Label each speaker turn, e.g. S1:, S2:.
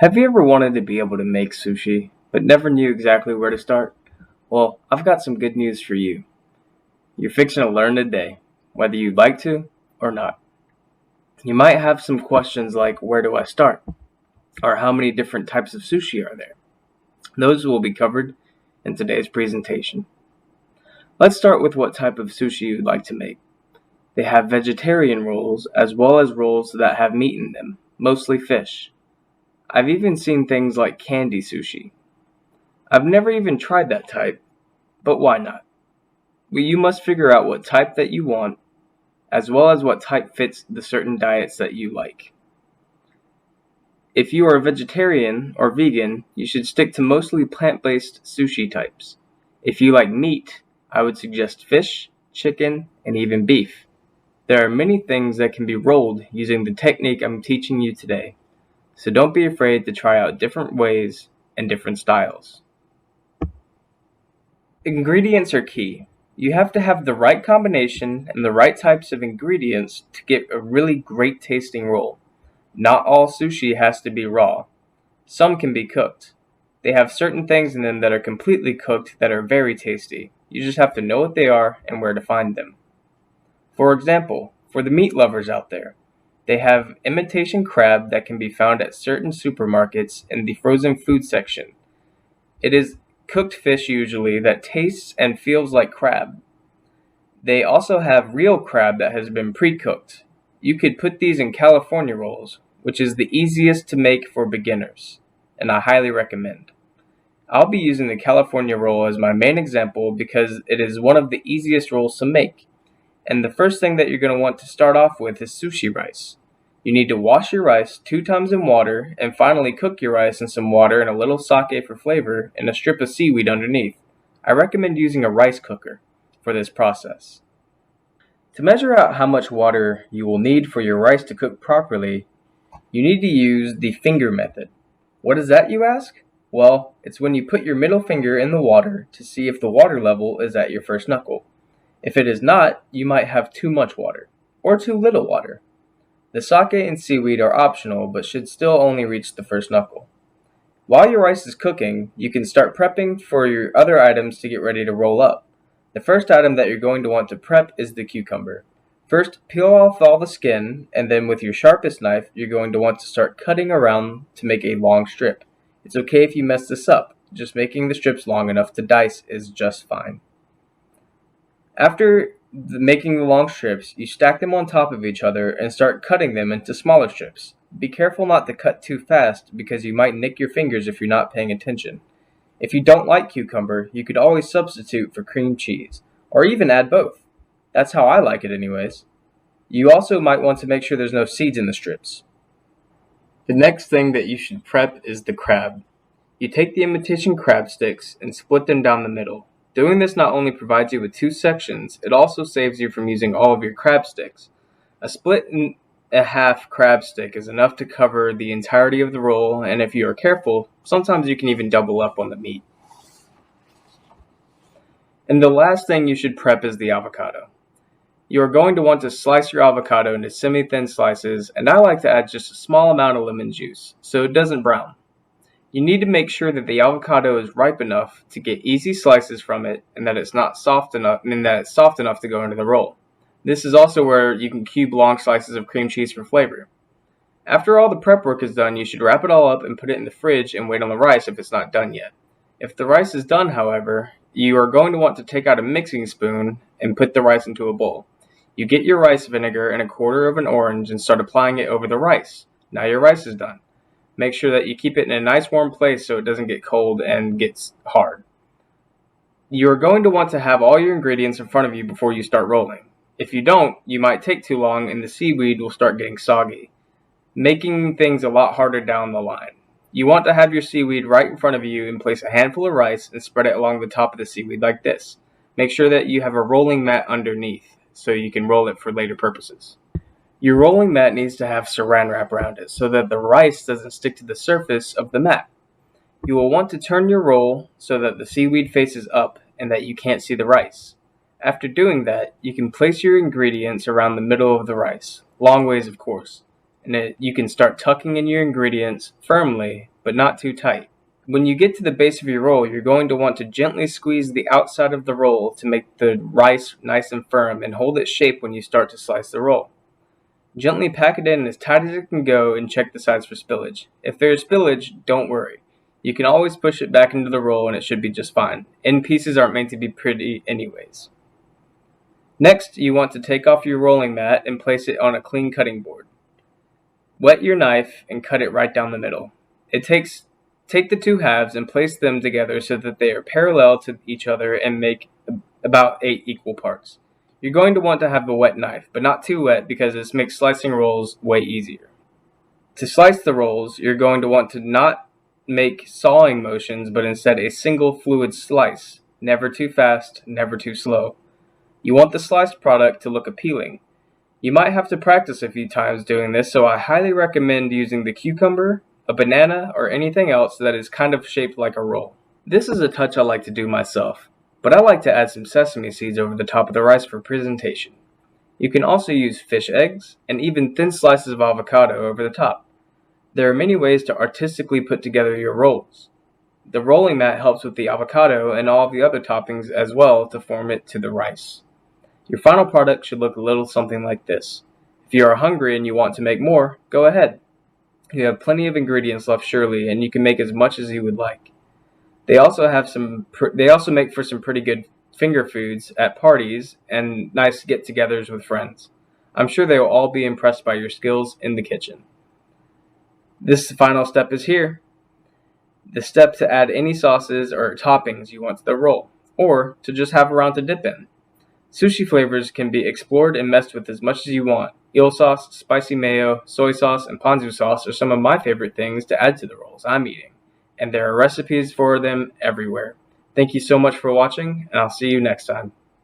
S1: Have you ever wanted to be able to make sushi, but never knew exactly where to start? Well, I've got some good news for you. You're fixing to learn today, whether you'd like to or not. You might have some questions like, where do I start? Or how many different types of sushi are there? Those will be covered in today's presentation. Let's start with what type of sushi you'd like to make. They have vegetarian rolls as well as rolls that have meat in them, mostly fish. I've even seen things like candy sushi. I've never even tried that type, but why not? Well, you must figure out what type that you want, as well as what type fits the certain diets that you like. If you are a vegetarian or vegan, you should stick to mostly plant-based sushi types. If you like meat, I would suggest fish, chicken, and even beef. There are many things that can be rolled using the technique I'm teaching you today, so don't be afraid to try out different ways and different styles. Ingredients are key. You have to have the right combination and the right types of ingredients to get a really great tasting roll. Not all sushi has to be raw. Some can be cooked. They have certain things in them that are completely cooked that are very tasty. You just have to know what they are and where to find them. For example, for the meat lovers out there, they have imitation crab that can be found at certain supermarkets in the frozen food section. It is cooked fish usually that tastes and feels like crab. They also have real crab that has been pre-cooked. You could put these in California rolls, which is the easiest to make for beginners, and I highly recommend. I'll be using the California roll as my main example because it is one of the easiest rolls to make. And the first thing that you're going to want to start off with is sushi rice. You need to wash your rice 2 times in water and finally cook your rice in some water and a little sake for flavor and a strip of seaweed underneath. I recommend using a rice cooker for this process. To measure out how much water you will need for your rice to cook properly, you need to use the finger method. What is that, you ask? Well, it's when you put your middle finger in the water to see if the water level is at your first knuckle. If it is not, you might have too much water or too little water. The sake and seaweed are optional but should still only reach the first knuckle. While your rice is cooking, you can start prepping for your other items to get ready to roll up. The first item that you're going to want to prep is the cucumber. First, peel off all the skin, and then with your sharpest knife, you're going to want to start cutting around to make a long strip. It's okay if you mess this up, just making the strips long enough to dice is just fine. After making the long strips, you stack them on top of each other and start cutting them into smaller strips. Be careful not to cut too fast because you might nick your fingers if you're not paying attention. If you don't like cucumber, you could always substitute for cream cheese, or even add both. That's how I like it anyways. You also might want to make sure there's no seeds in the strips. The next thing that you should prep is the crab. You take the imitation crab sticks and split them down the middle. Doing this not only provides you with 2 sections, it also saves you from using all of your crab sticks. A split in a half crab stick is enough to cover the entirety of the roll, and if you are careful, sometimes you can even double up on the meat. And the last thing you should prep is the avocado. You are going to want to slice your avocado into semi-thin slices, and I like to add just a small amount of lemon juice, so it doesn't brown. You need to make sure that the avocado is ripe enough to get easy slices from it and that it's soft enough to go into the roll. This is also where you can cube long slices of cream cheese for flavor. After all the prep work is done, you should wrap it all up and put it in the fridge and wait on the rice if it's not done yet. If the rice is done, however, you are going to want to take out a mixing spoon and put the rice into a bowl. You get your rice vinegar and a quarter of an orange and start applying it over the rice. Now your rice is done. Make sure that you keep it in a nice warm place so it doesn't get cold and gets hard. You are going to want to have all your ingredients in front of you before you start rolling. If you don't, you might take too long and the seaweed will start getting soggy, making things a lot harder down the line. You want to have your seaweed right in front of you and place a handful of rice and spread it along the top of the seaweed like this. Make sure that you have a rolling mat underneath so you can roll it for later purposes. Your rolling mat needs to have saran wrap around it so that the rice doesn't stick to the surface of the mat. You will want to turn your roll so that the seaweed faces up and that you can't see the rice. After doing that, you can place your ingredients around the middle of the rice, long ways of course. and you can start tucking in your ingredients firmly, but not too tight. When you get to the base of your roll, you're going to want to gently squeeze the outside of the roll to make the rice nice and firm and hold its shape when you start to slice the roll. Gently pack it in as tight as it can go and check the sides for spillage. If there is spillage, don't worry. You can always push it back into the roll and it should be just fine. End pieces aren't meant to be pretty anyways. Next, you want to take off your rolling mat and place it on a clean cutting board. Wet your knife and cut it right down the middle. Take the two halves and place them together so that they are parallel to each other and make about 8 equal parts. You're going to want to have a wet knife, but not too wet because this makes slicing rolls way easier. To slice the rolls, you're going to want to not make sawing motions, but instead a single fluid slice. Never too fast, never too slow. You want the sliced product to look appealing. You might have to practice a few times doing this, so I highly recommend using the cucumber, a banana, or anything else that is kind of shaped like a roll. This is a touch I like to do myself, but I like to add some sesame seeds over the top of the rice for presentation. You can also use fish eggs and even thin slices of avocado over the top. There are many ways to artistically put together your rolls. The rolling mat helps with the avocado and all of the other toppings as well to form it to the rice. Your final product should look a little something like this. If you are hungry and you want to make more, go ahead. You have plenty of ingredients left surely, and you can make as much as you would like. They also make for some pretty good finger foods at parties and nice get-togethers with friends. I'm sure they will all be impressed by your skills in the kitchen. This final step is here. The step to add any sauces or toppings you want to the roll, or to just have around to dip in. Sushi flavors can be explored and messed with as much as you want. Eel sauce, spicy mayo, soy sauce, and ponzu sauce are some of my favorite things to add to the rolls I'm eating, and there are recipes for them everywhere. Thank you so much for watching, and I'll see you next time.